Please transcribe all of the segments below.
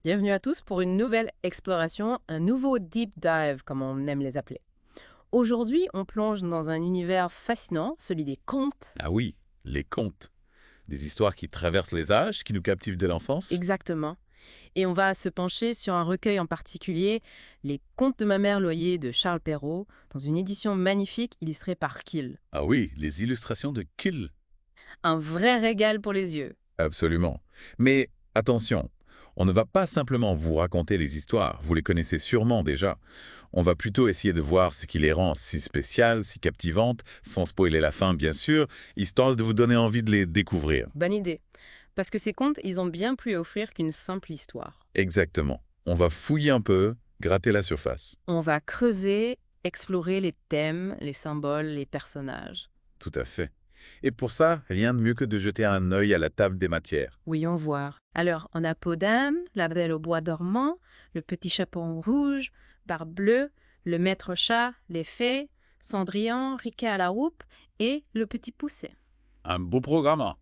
Bienvenue à tous pour une nouvelle exploration, un nouveau deep dive, comme on aime les appeler. Aujourd'hui, on plonge dans un univers fascinant, celui des contes. Ah oui, les contes. Des histoires qui traversent les âges, qui nous captivent dès l'enfance. Exactement. Et on va se pencher sur un recueil en particulier, Les Contes de ma mère Loyer de Charles Perrault, dans une édition magnifique illustrée par Kiel. Ah oui, les illustrations de Kill. Un vrai régal pour les yeux. Absolument. Mais attention, on ne va pas simplement vous raconter les histoires, vous les connaissez sûrement déjà. On va plutôt essayer de voir ce qui les rend si spéciales, si captivantes, sans spoiler la fin bien sûr, histoire de vous donner envie de les découvrir. Bonne idée. Parce que ces contes, ils ont bien plus à offrir qu'une simple histoire. Exactement. On va fouiller un peu, gratter la surface. On va creuser, explorer les thèmes, les symboles, les personnages. Tout à fait. Et pour ça, rien de mieux que de jeter un œil à la table des matières. Voyons voir. Alors, on a Peau d'âne, La Belle au bois dormant, Le Petit Chaperon rouge, Barbe bleue, Le Maître chat, Les fées, Cendrillon, Riquet à la houppe et Le Petit Poucet. Un beau programme, hein.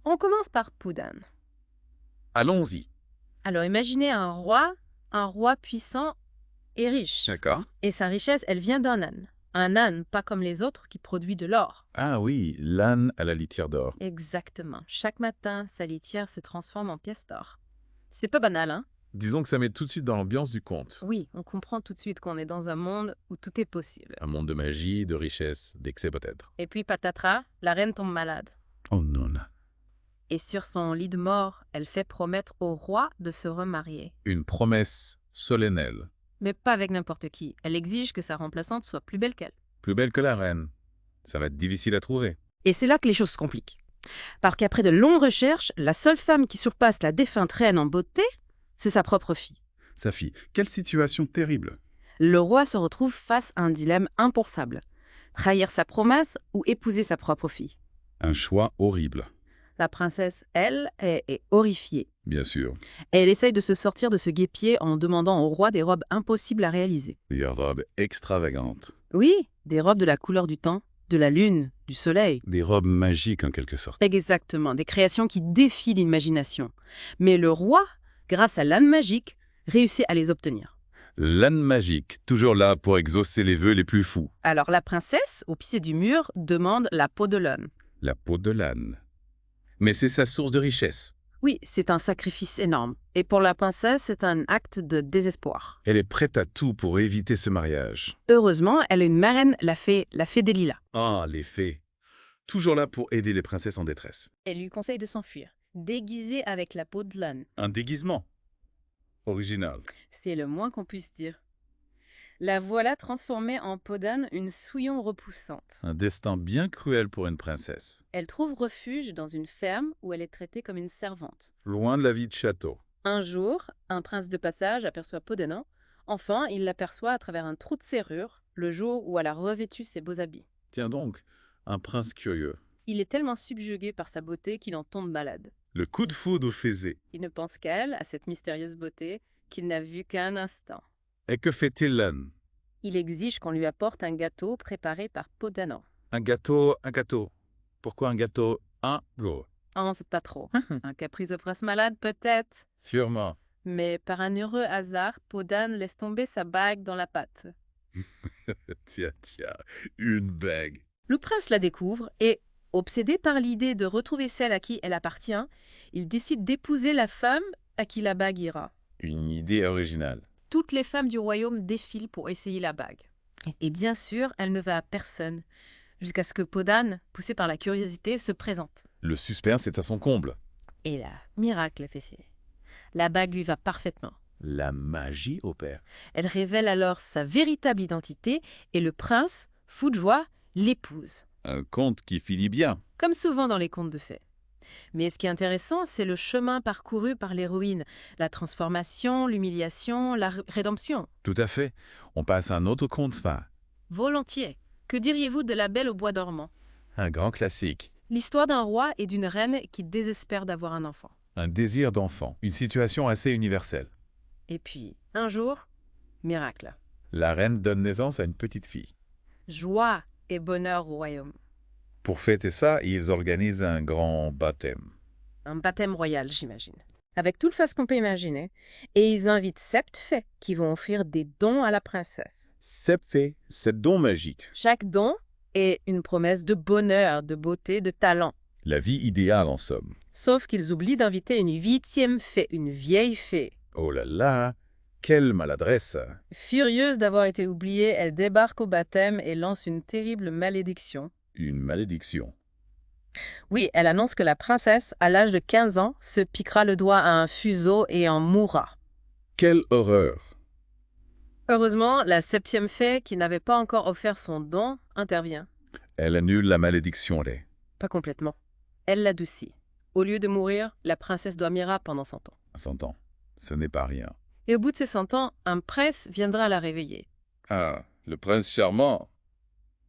On commence par Peau d'âne. Allons-y. Alors, imaginez un roi puissant et riche. D'accord. Et sa richesse, elle vient d'un âne. Un âne pas comme les autres qui produit de l'or. Ah oui, l'âne à la litière d'or. Exactement. Chaque matin, sa litière se transforme en pièce d'or. C'est pas banal, hein? Disons que ça met tout de suite dans l'ambiance du conte. Oui, on comprend tout de suite qu'on est dans un monde où tout est possible. Un monde de magie, de richesse, d'excès peut-être. Et puis patatras, la reine tombe malade. Oh non. Et sur son lit de mort, elle fait promettre au roi de se remarier. Une promesse solennelle. Mais pas avec n'importe qui. Elle exige que sa remplaçante soit plus belle qu'elle. Plus belle que la reine. Ça va être difficile à trouver. Et c'est là que les choses se compliquent. Parce qu'après de longues recherches, la seule femme qui surpasse la défunte reine en beauté, c'est sa propre fille. Sa fille. Quelle situation terrible. Le roi se retrouve face à un dilemme impensable. Trahir sa promesse ou épouser sa propre fille. Un choix horrible. La princesse, elle, est horrifiée. Bien sûr. Et elle essaye de se sortir de ce guêpier en demandant au roi des robes impossibles à réaliser. Des robes extravagantes. Oui, des robes de la couleur du temps, de la lune, du soleil. Des robes magiques en quelque sorte. Exactement, des créations qui défient l'imagination. Mais le roi, grâce à l'âne magique, réussit à les obtenir. L'âne magique, toujours là pour exaucer les vœux les plus fous. Alors la princesse, au pied du mur, demande la peau de l'âne. La peau de l'âne. Mais c'est sa source de richesse. Oui, c'est un sacrifice énorme. Et pour la princesse, c'est un acte de désespoir. Elle est prête à tout pour éviter ce mariage. Heureusement, elle a une marraine, la fée des lilas. Ah, les fées. Toujours là pour aider les princesses en détresse. Elle lui conseille de s'enfuir, déguisée avec la peau de l'âne. Un déguisement. Original. C'est le moins qu'on puisse dire. La voilà transformée en peau d'âne, une souillon repoussante. Un destin bien cruel pour une princesse. Elle trouve refuge dans une ferme où elle est traitée comme une servante. Loin de la vie de château. Un jour, un prince de passage aperçoit peau d'âne. Enfin, il l'aperçoit à travers un trou de serrure, le jour où elle a revêtu ses beaux habits. Tiens donc, un prince curieux. Il est tellement subjugué par sa beauté qu'il en tombe malade. Le coup de foudre faisait. Il ne pense qu'à elle, à cette mystérieuse beauté, qu'il n'a vue qu'un instant. Et que fait-il l'âne? Il exige qu'on lui apporte un gâteau préparé par peau d'âne. Un gâteau, un gâteau. Pourquoi un gâteau? Un go. Oh, c'est pas trop. Un caprice de prince malade, peut-être. Sûrement. Mais par un heureux hasard, peau d'âne laisse tomber sa bague dans la pâte. Tiens, une bague. Le prince la découvre et, obsédé par l'idée de retrouver celle à qui elle appartient, il décide d'épouser la femme à qui la bague ira. Une idée originale. Toutes les femmes du royaume défilent pour essayer la bague. Et bien sûr, elle ne va à personne, jusqu'à ce que peau d'âne, poussée par la curiosité, se présente. Le suspense est à son comble. Et là, miracle fait. La bague lui va parfaitement. La magie opère. Elle révèle alors sa véritable identité et le prince, fou de joie, l'épouse. Un conte qui finit bien. Comme souvent dans les contes de fées. Mais ce qui est intéressant, c'est le chemin parcouru par l'héroïne, la transformation, l'humiliation, la rédemption. Tout à fait. On passe à un autre conte phare. Volontiers. Que diriez-vous de La Belle au bois dormant? Un grand classique. L'histoire d'un roi et d'une reine qui désespèrent d'avoir un enfant. Un désir d'enfant. Une situation assez universelle. Et puis, un jour, miracle. La reine donne naissance à une petite fille. Joie et bonheur au royaume. Pour fêter ça, ils organisent un grand baptême. Un baptême royal, j'imagine. avec tout le faste qu'on peut imaginer, et ils invitent 7 fées qui vont offrir des dons à la princesse. Sepfé, c'est don magique. Chaque don est une promesse de bonheur, de beauté, de talent. La vie idéale en somme. Sauf qu'ils oublient d'inviter une 8e fée, une vieille fée. Oh là là, quelle maladresse. Furieuse d'avoir été oubliée, elle débarque au baptême et lance une terrible malédiction. Une malédiction. Oui, elle annonce que la princesse, à l'âge de 15 ans, se piquera le doigt à un fuseau et en mourra. Quelle horreur. Heureusement, la 7e fée, qui n'avait pas encore offert son don, intervient. Elle annule la malédiction, là. Pas complètement. Elle l'adoucit. Au lieu de mourir, la princesse dormira pendant 100 ans. 100 ans. Ce n'est pas rien. Et au bout de ces 100 ans, un prince viendra la réveiller. Ah, le prince charmant.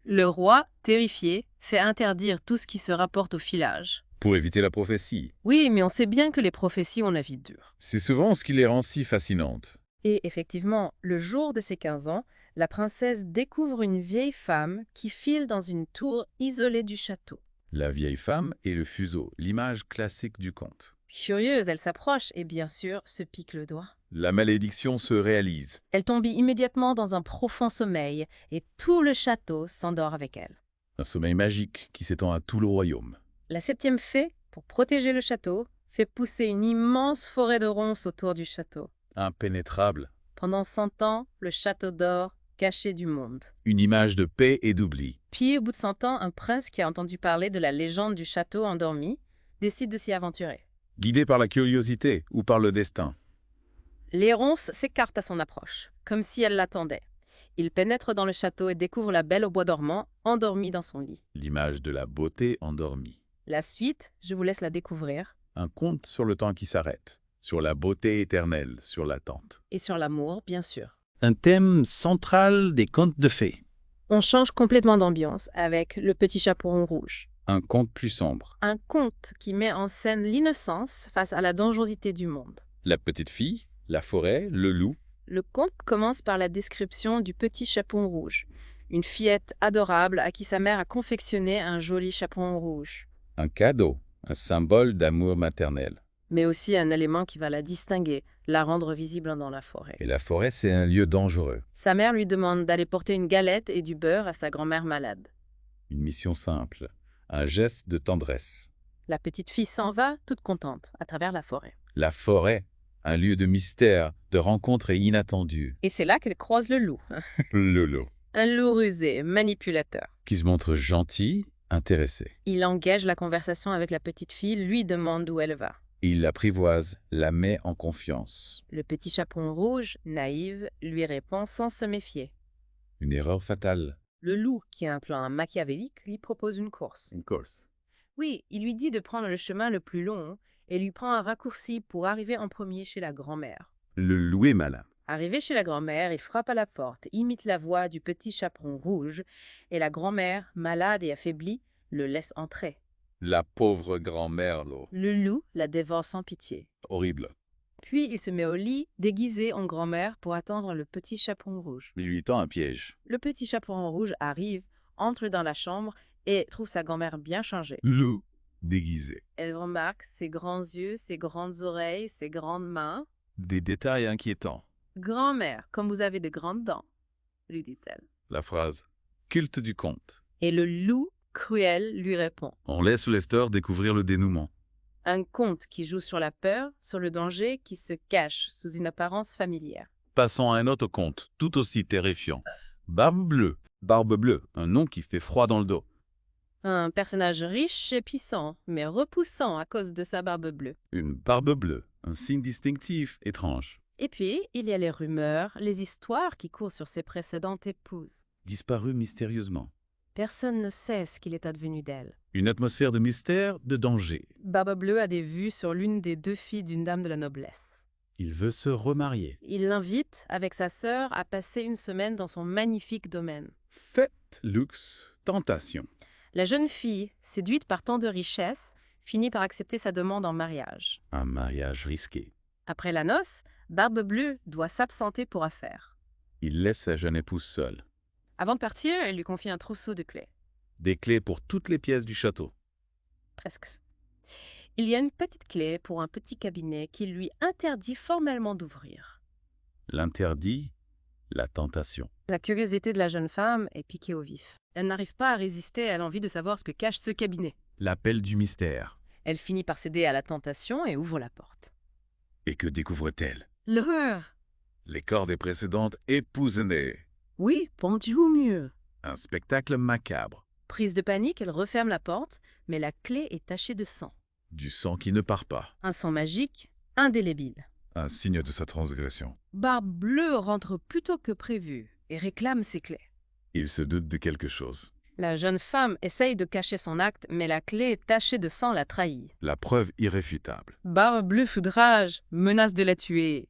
Le roi, terrifié, fait interdire tout ce qui se rapporte au filage. Pour éviter la prophétie. Oui, mais on sait bien que les prophéties ont la vie dure. C'est souvent ce qui les rend si fascinantes. Et effectivement, le jour de ses 15 ans, la princesse découvre une vieille femme qui file dans une tour isolée du château. La vieille femme et le fuseau, l'image classique du conte. Curieuse, elle s'approche et bien sûr se pique le doigt. La malédiction se réalise. Elle tombe immédiatement dans un profond sommeil et tout le château s'endort avec elle. Un sommeil magique qui s'étend à tout le royaume. La 7e fée, pour protéger le château, fait pousser une immense forêt de ronces autour du château. Impénétrable. Pendant 100 ans, le château dort, caché du monde. Une image de paix et d'oubli. Puis, au bout de 100 ans, un prince qui a entendu parler de la légende du château endormi décide de s'y aventurer. Guidé par la curiosité ou par le destin. Les ronces s'écartent à son approche, comme si elles l'attendaient. Il pénètre dans le château et découvre la belle au bois dormant, endormie dans son lit. L'image de la beauté endormie. La suite, je vous laisse la découvrir. Un conte sur le temps qui s'arrête. Sur la beauté éternelle, sur l'attente. Et sur l'amour, bien sûr. Un thème central des contes de fées. On change complètement d'ambiance avec Le Petit Chaperon Rouge. Un conte plus sombre. Un conte qui met en scène l'innocence face à la dangerosité du monde. La petite fille, la forêt, le loup. Le conte commence par la description du Petit Chaperon Rouge, une fillette adorable à qui sa mère a confectionné un joli chaperon rouge, Un cadeau, un symbole d'amour maternel. mais aussi un élément qui va la distinguer, la rendre visible dans la forêt. Et la forêt, c'est un lieu dangereux. Sa mère lui demande d'aller porter une galette et du beurre à sa grand-mère malade. Une mission simple. Un geste de tendresse. La petite fille s'en va, toute contente, à travers la forêt. La forêt, un lieu de mystère, de rencontres inattendues. Et c'est là qu'elle croise le loup. Le loup. Un loup rusé, manipulateur. Qui se montre gentil, intéressé. Il engage la conversation avec la petite fille, lui demande où elle va. Il l'apprivoise, la met en confiance. Le petit chaperon rouge, naïve, lui répond sans se méfier. Une erreur fatale. Le loup, qui a un plan machiavélique, lui propose une course. Une course. Oui, il lui dit de prendre le chemin le plus long et lui prend un raccourci pour arriver en premier chez la grand-mère. Le loup est malin. Arrivé chez la grand-mère, il frappe à la porte, imite la voix du petit chaperon rouge, et la grand-mère, malade et affaiblie, le laisse entrer. La pauvre grand-mère, l'eau. Le loup la dévore sans pitié. Horrible. Puis il se met au lit, déguisé en grand-mère, pour attendre le petit chaperon rouge. Il lui tend un piège. Le petit chaperon rouge arrive, entre dans la chambre et trouve sa grand-mère bien changée. Loup déguisé. Elle remarque ses grands yeux, ses grandes oreilles, ses grandes mains. Des détails inquiétants. « Grand-mère, comme vous avez de grandes dents », lui dit-elle. La phrase culte du conte. Et le loup, cruel, lui répond. On laisse le lecteur découvrir le dénouement. Un conte qui joue sur la peur, sur le danger qui se cache sous une apparence familière. Passons à un autre conte, tout aussi terrifiant. Barbe bleue. Barbe bleue, un nom qui fait froid dans le dos. Un personnage riche et puissant, mais repoussant à cause de sa barbe bleue. Une barbe bleue, un signe distinctif étrange. Et puis, il y a les rumeurs, les histoires qui courent sur ses précédentes épouses. Disparu mystérieusement. Personne ne sait ce qu'il est advenu d'elle. Une atmosphère de mystère, de danger. Barbe Bleue a des vues sur l'une des 2 filles d'une dame de la noblesse. Il veut se remarier. Il l'invite, avec sa sœur, à passer une semaine dans son magnifique domaine. Fête, luxe, tentation. La jeune fille, séduite par tant de richesses, finit par accepter sa demande en mariage. Un mariage risqué. Après la noce, Barbe Bleue doit s'absenter pour affaires. Il laisse sa jeune épouse seule. Avant de partir, elle lui confie un trousseau de clés. Des clés pour toutes les pièces du château. Presque. Il y a une petite clé pour un petit cabinet qui lui interdit formellement d'ouvrir. L'interdit, la tentation. La curiosité de la jeune femme est piquée au vif. Elle n'arrive pas à résister à l'envie de savoir ce que cache ce cabinet. L'appel du mystère. Elle finit par céder à la tentation et ouvre la porte. Et que découvre-t-elle? L'horreur! Les corps des précédentes épousonnées. Oui, pendu au mur. Un spectacle macabre. Prise de panique, elle referme la porte, mais la clé est tachée de sang. Du sang qui ne part pas. Un sang magique, indélébile. Un signe de sa transgression. Barbe Bleue rentre plus tôt que prévu et réclame ses clés. Il se doute de quelque chose. La jeune femme essaye de cacher son acte, mais la clé tachée de sang la trahit. La preuve irréfutable. Barbe Bleue foudrage, menace de la tuer.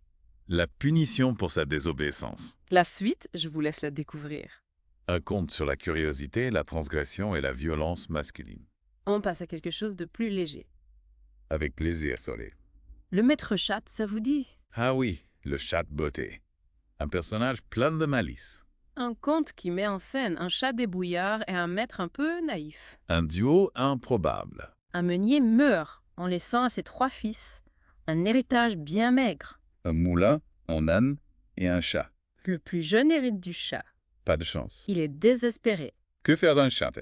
La punition pour sa désobéissance. La suite, je vous laisse la découvrir. Un conte sur la curiosité, la transgression et la violence masculine. On passe à quelque chose de plus léger. Avec plaisir, Solé. Le maître chatte, ça vous dit? Ah oui, le chat de beauté. Un personnage plein de malice. Un conte qui met en scène un chat débrouillard et un maître un peu naïf. Un duo improbable. Un meunier meurt en laissant à ses 3 fils un héritage bien maigre. Un moulin, un âne et un chat. Le plus jeune hérite du chat. Pas de chance. Il est désespéré. Que faire d'un chat?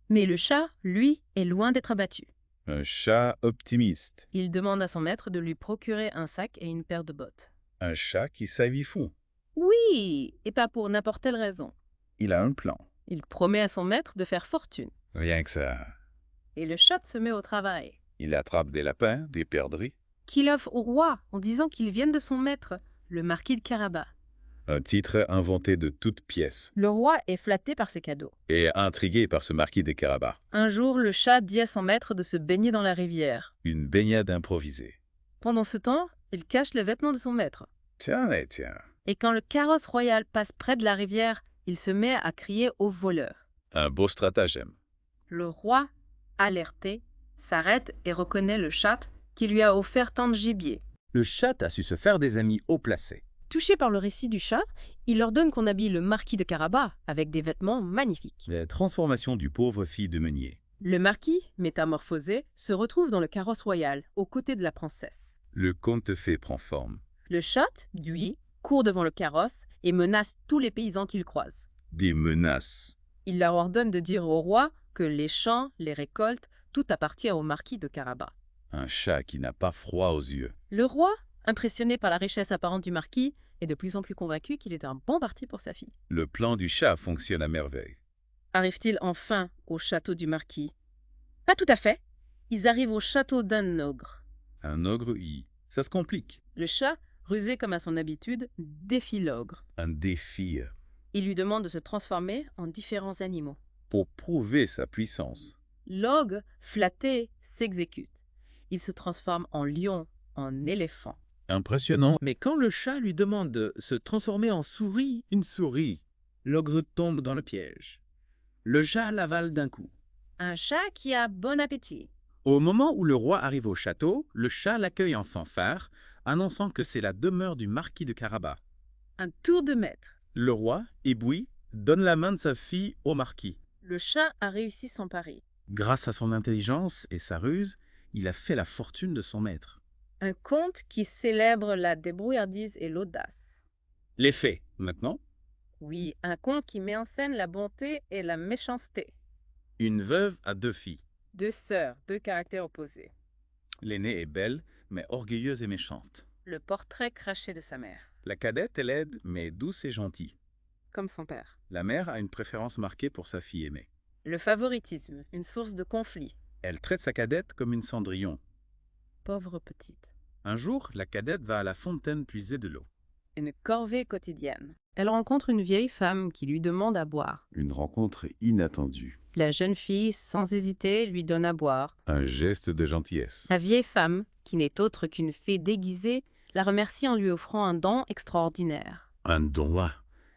Mais le chat, lui, est loin d'être abattu. Un chat optimiste. Il demande à son maître de lui procurer un sac et une paire de bottes. Un chat qui savit fou. Oui, et pas pour n'importe quelle raison. Il a un plan. Il promet à son maître de faire fortune. Rien que ça. Et le chat se met au travail. Il attrape des lapins, des perdrix. Qu'il offre au roi en disant qu'ils viennent de son maître, le marquis de Carabas. Un titre inventé de toutes pièces. Le roi est flatté par ces cadeaux. Et intrigué par ce marquis de Carabas. Un jour, le chat dit à son maître de se baigner dans la rivière. Une baignade improvisée. Pendant ce temps, il cache les vêtements de son maître. Tiens, tiens. Et quand le carrosse royal passe près de la rivière, il se met à crier au voleur. Un beau stratagème. Le roi, alerté, s'arrête et reconnaît le chat qui lui a offert tant de gibier. Le chat a su se faire des amis haut placés. Touché par le récit du chat, il ordonne qu'on habille le marquis de Carabas avec des vêtements magnifiques. La transformation du pauvre fille de meunier. Le marquis, métamorphosé, se retrouve dans le carrosse royal, aux côtés de la princesse. Le conte de fées prend forme. Le chat, lui, court devant le carrosse et menace tous les paysans qu'il croise. Des menaces. Il leur ordonne de dire au roi que les champs, les récoltes, tout appartient au marquis de Carabas. Un chat qui n'a pas froid aux yeux. Le roi, impressionné par la richesse apparente du marquis, est de plus en plus convaincu qu'il est un bon parti pour sa fille. Le plan du chat fonctionne à merveille. Arrive-t-il enfin au château du marquis? Pas tout à fait. Ils arrivent au château d'un ogre. Un ogre ça se complique. Le chat, rusé comme à son habitude, défie l'ogre. Un défi Il lui demande de se transformer en différents animaux. pour prouver sa puissance. L'ogre, flatté, s'exécute. Il se transforme en lion, en éléphant. Impressionnant. Mais quand le chat lui demande de se transformer en souris, Une souris. l'ogre tombe dans le piège. Le chat l'avale d'un coup. Un chat qui a bon appétit. Au moment où le roi arrive au château, le chat l'accueille en fanfare, annonçant que c'est la demeure du marquis de Carabas. Un tour de maître. Le roi, ébloui, donne la main de sa fille au marquis. Le chat a réussi son pari. Grâce à son intelligence et sa ruse, il a fait la fortune de son maître. Un conte qui célèbre la débrouillardise et l'audace. Les faits, maintenant. Oui, un conte qui met en scène la bonté et la méchanceté. Une veuve a 2 filles. 2 sœurs, 2 caractères opposés. L'aînée est belle, mais orgueilleuse et méchante. Le portrait craché de sa mère, La cadette est laide, mais douce et gentille. comme son père. La mère a une préférence marquée pour sa fille aimée. Le favoritisme, une source de conflit. Elle traite sa cadette comme une cendrillon. Pauvre petite. Un jour, la cadette va à la fontaine puiser de l'eau. Une corvée quotidienne. Elle rencontre une vieille femme qui lui demande à boire. Une rencontre inattendue. La jeune fille, sans hésiter, lui donne à boire. Un geste de gentillesse. La vieille femme, qui n'est autre qu'une fée déguisée, la remercie en lui offrant un don extraordinaire. Un don.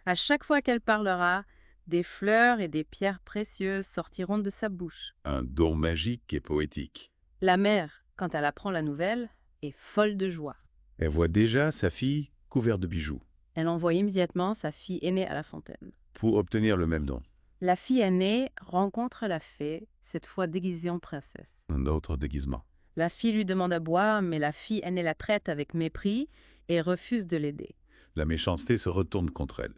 À chaque fois qu'elle parlera, des fleurs et des pierres précieuses sortiront de sa bouche. Un don magique et poétique. La mère, quand elle apprend la nouvelle, est folle de joie. Elle voit déjà sa fille couverte de bijoux Elle envoie immédiatement sa fille aînée à la fontaine. pour obtenir le même don. La fille aînée rencontre la fée, cette fois déguisée en princesse. Un autre déguisement. La fille lui demande à boire, mais la fille aînée la traite avec mépris et refuse de l'aider. La méchanceté se retourne contre elle,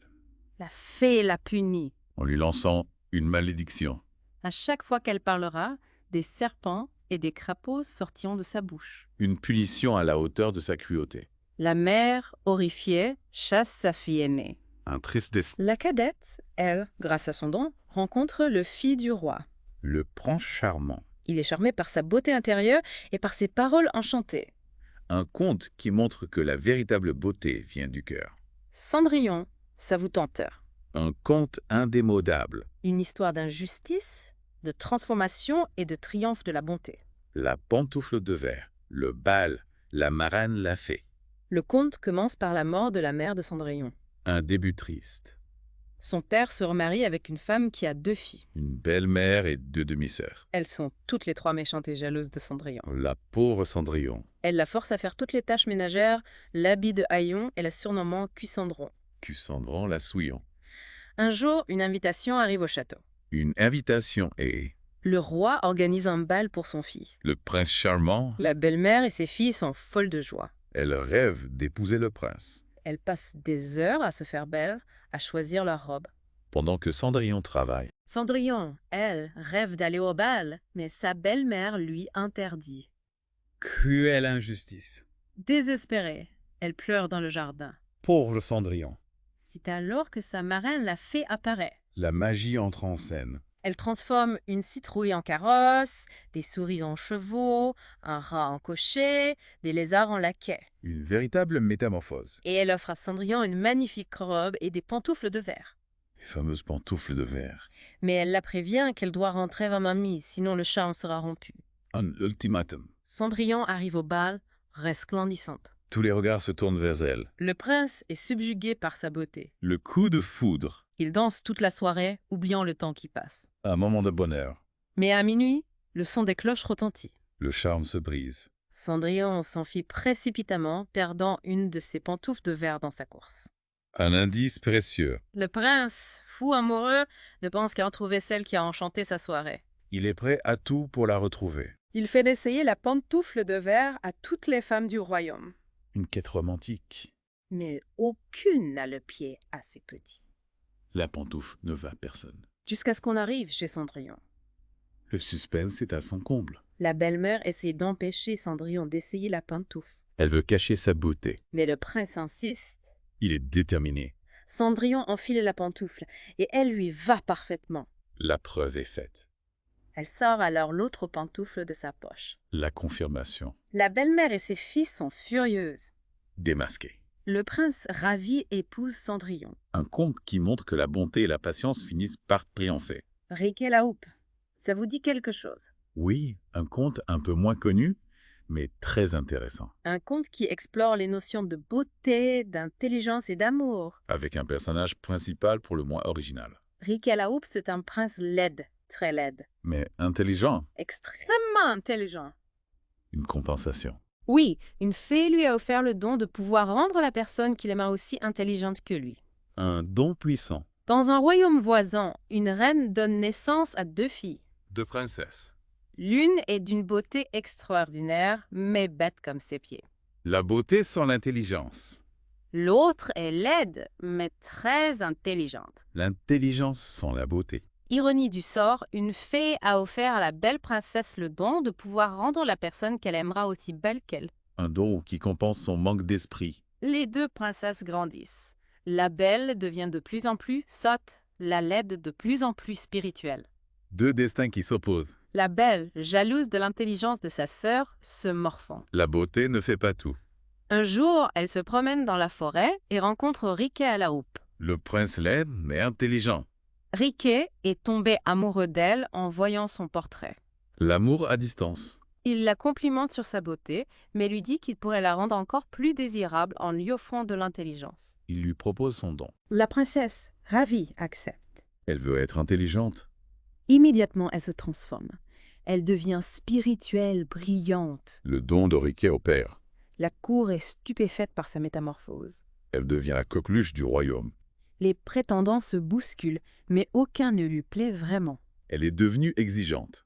La fée la punit. en lui lançant une malédiction. À chaque fois qu'elle parlera, des serpents et des crapauds sortiront de sa bouche. Une punition à la hauteur de sa cruauté. La mère, horrifiée, chasse sa fille aînée. Un triste destin. La cadette, elle, grâce à son don, rencontre le fils du roi. Le prince charmant. Il est charmé par sa beauté intérieure et par ses paroles enchantées. Un conte qui montre que la véritable beauté vient du cœur. Cendrillon, ça vous tente? Un conte indémodable. Une histoire d'injustice, de transformation et de triomphe de la bonté. La pantoufle de verre, le bal, la marraine l'a fait. Le conte commence par la mort de la mère de Cendrillon. Un début triste. Son père se remarie avec une femme qui a 2 filles. Une belle-mère et 2 demi-sœurs. Elles sont toutes les 3 méchantes et jalouses de Cendrillon. La pauvre Cendrillon. Elle la force à faire toutes les tâches ménagères, l'habit de haillon et la surnommant Cucendron. Cucendron la souillant. Un jour, une invitation arrive au château. Une invitation et Le roi organise un bal pour son fils. le prince charmant, La belle-mère et ses filles sont folles de joie. elle rêve d'épouser le prince. Elles passent des heures à se faire belles, à choisir leur robe. Pendant que Cendrillon travaille, Cendrillon, elle, rêve d'aller au bal, mais sa belle-mère lui interdit. Cruelle injustice. Désespérée, elle pleure dans le jardin. Pauvre Cendrillon. C'est alors que sa marraine, la fée, apparaît. la magie entre en scène. Elle transforme une citrouille en carrosse, des souris en chevaux, un rat en cocher, des lézards en laquais. Une véritable métamorphose. Et elle offre à Cendrillon une magnifique robe et des pantoufles de verre. Les fameuses pantoufles de verre. Mais elle la prévient qu'elle doit rentrer vers mamie, sinon le chat en sera rompu. Un ultimatum. Cendrillon arrive au bal, resplendissante. Tous les regards se tournent vers elle. Le prince est subjugué par sa beauté. Le coup de foudre. Il danse toute la soirée, oubliant le temps qui passe. Un moment de bonheur. Mais à minuit, le son des cloches retentit. Le charme se brise. Cendrillon s'enfuit précipitamment, perdant une de ses pantoufles de verre dans sa course. Un indice précieux. Le prince, fou amoureux, ne pense qu'à retrouver celle qui a enchanté sa soirée. Il est prêt à tout pour la retrouver. Il fait essayer la pantoufle de verre à toutes les femmes du royaume. Une quête romantique. Mais aucune n'a le pied assez petit. La pantoufle ne va à personne. Jusqu'à ce qu'on arrive chez Cendrillon. Le suspense est à son comble. La belle-mère essaie d'empêcher Cendrillon d'essayer la pantoufle. Elle veut cacher sa beauté. Mais le prince insiste. Il est déterminé. Cendrillon enfile la pantoufle et elle lui va parfaitement. La preuve est faite. Elle sort alors l'autre pantoufle de sa poche. La confirmation. La belle-mère et ses filles sont furieuses. Démasquée. Le prince, ravi, épouse Cendrillon. Un conte qui montre que la bonté et la patience finissent par triompher. Riquet la houppe, ça vous dit quelque chose? Oui, un conte un peu moins connu, mais très intéressant. Un conte qui explore les notions de beauté, d'intelligence et d'amour. Avec un personnage principal pour le moins original. Riquet la houppe, c'est un prince laid, très laid, Mais intelligent. extrêmement intelligent. Une compensation. Oui, une fée lui a offert le don de pouvoir rendre la personne qu'il aima aussi intelligente que lui. Un don puissant. Dans un royaume voisin, une reine donne naissance à 2 filles. 2 princesses. L'une est d'une beauté extraordinaire, mais bête comme ses pieds. La beauté sans l'intelligence. L'autre est laide, mais très intelligente. L'intelligence sans la beauté. Ironie du sort, une fée a offert à la belle princesse le don de pouvoir rendre la personne qu'elle aimera aussi belle qu'elle. Un don qui compense son manque d'esprit. Les 2 princesses grandissent. La belle devient de plus en plus sotte, la laide de plus en plus spirituelle. 2 destins qui s'opposent. La belle, jalouse de l'intelligence de sa sœur, se morfond. La beauté ne fait pas tout. Un jour, elle se promène dans la forêt et rencontre Riquet à la houppe. Le prince laid, mais intelligent. Riquet est tombé amoureux d'elle en voyant son portrait. L'amour à distance. Il la complimente sur sa beauté, mais lui dit qu'il pourrait la rendre encore plus désirable en lui offrant de l'intelligence. Il lui propose son don. La princesse, ravie, accepte. Elle veut être intelligente. Immédiatement, elle se transforme. Elle devient spirituelle, brillante. Le don de Riquet opère. La cour est stupéfaite par sa métamorphose. Elle devient la coqueluche du royaume. Les prétendants se bousculent, mais aucun ne lui plaît vraiment. Elle est devenue exigeante.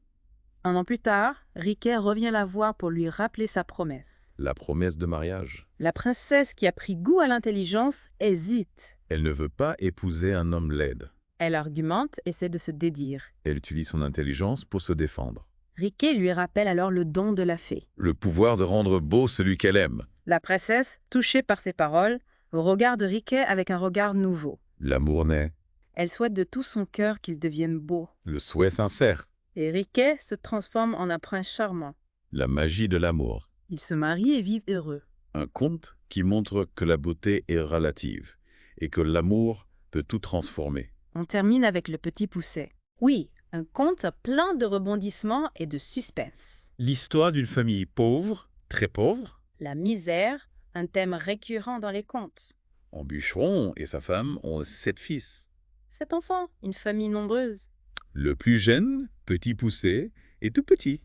Un an plus tard, Riquet revient la voir pour lui rappeler sa promesse. La promesse de mariage. La princesse, qui a pris goût à l'intelligence, hésite. Elle ne veut pas épouser un homme laid. Elle argumente, essaie de se dédire. Elle utilise son intelligence pour se défendre. Riquet lui rappelle alors le don de la fée. Le pouvoir de rendre beau celui qu'elle aime. La princesse, touchée par ces paroles, regarde Riquet avec un regard nouveau. L'amour naît. Elle souhaite de tout son cœur qu'il devienne beau. Le souhait sincère. Et Riquet se transforme en un prince charmant. La magie de l'amour. Ils se marient et vivent heureux. Un conte qui montre que la beauté est relative et que l'amour peut tout transformer. On termine avec Le Petit Poucet. Oui, un conte plein de rebondissements et de suspense. L'histoire d'une famille pauvre, très pauvre. La misère, un thème récurrent dans les contes. Un bûcheron et sa femme ont 7 fils. 7 enfants, une famille nombreuse. Le plus jeune, Petit Poucet, est tout petit,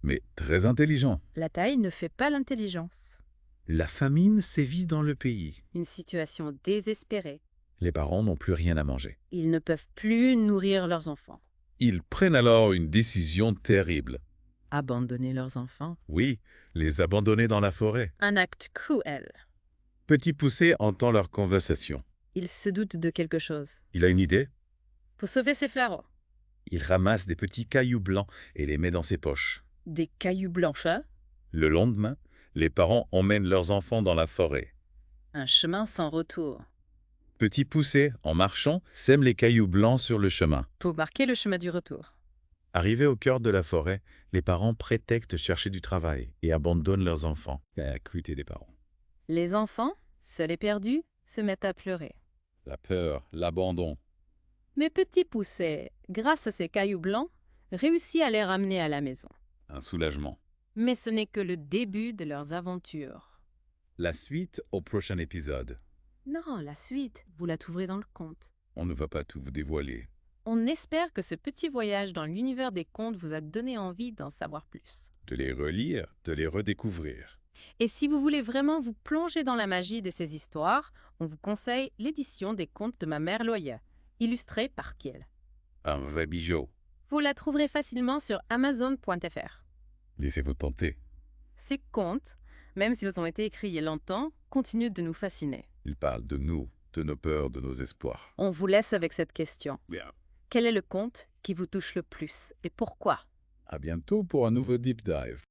mais très intelligent. La taille ne fait pas l'intelligence. La famine sévit dans le pays. Une situation désespérée. Les parents n'ont plus rien à manger. Ils ne peuvent plus nourrir leurs enfants. Ils prennent alors une décision terrible. Abandonner leurs enfants. Oui, les abandonner dans la forêt. Un acte cruel. Petit Poucet entend leur conversation. Il se doute de quelque chose. Il a une idée. Pour sauver ses flarons. Il ramasse des petits cailloux blancs et les met dans ses poches. Des cailloux blanchâtres. Le lendemain, les parents emmènent leurs enfants dans la forêt. Un chemin sans retour. Petit Poucet, en marchant, sème les cailloux blancs sur le chemin. Pour marquer le chemin du retour. Arrivés au cœur de la forêt, les parents prétextent chercher du travail et abandonnent leurs enfants. La cruauté des parents. Les enfants, seuls et perdus, se mettent à pleurer. La peur, l'abandon. Mais Petit Poucet, grâce à ses cailloux blancs, réussit à les ramener à la maison. Un soulagement. Mais ce n'est que le début de leurs aventures. La suite au prochain épisode. Non, la suite, vous la trouverez dans le conte. On ne va pas tout vous dévoiler. On espère que ce petit voyage dans l'univers des contes vous a donné envie d'en savoir plus. De les relire, de les redécouvrir. Et si vous voulez vraiment vous plonger dans la magie de ces histoires, on vous conseille l'édition des contes de ma mère Loya, illustrée par Kiel. Un vrai bijou. Vous la trouverez facilement sur Amazon.fr. Laissez-vous tenter. Ces contes, même s'ils ont été écrits il y a longtemps, continuent de nous fasciner. Ils parlent de nous, de nos peurs, de nos espoirs. On vous laisse avec cette question. Bien. Quel est le conte qui vous touche le plus et pourquoi? À bientôt pour un nouveau Deep Dive.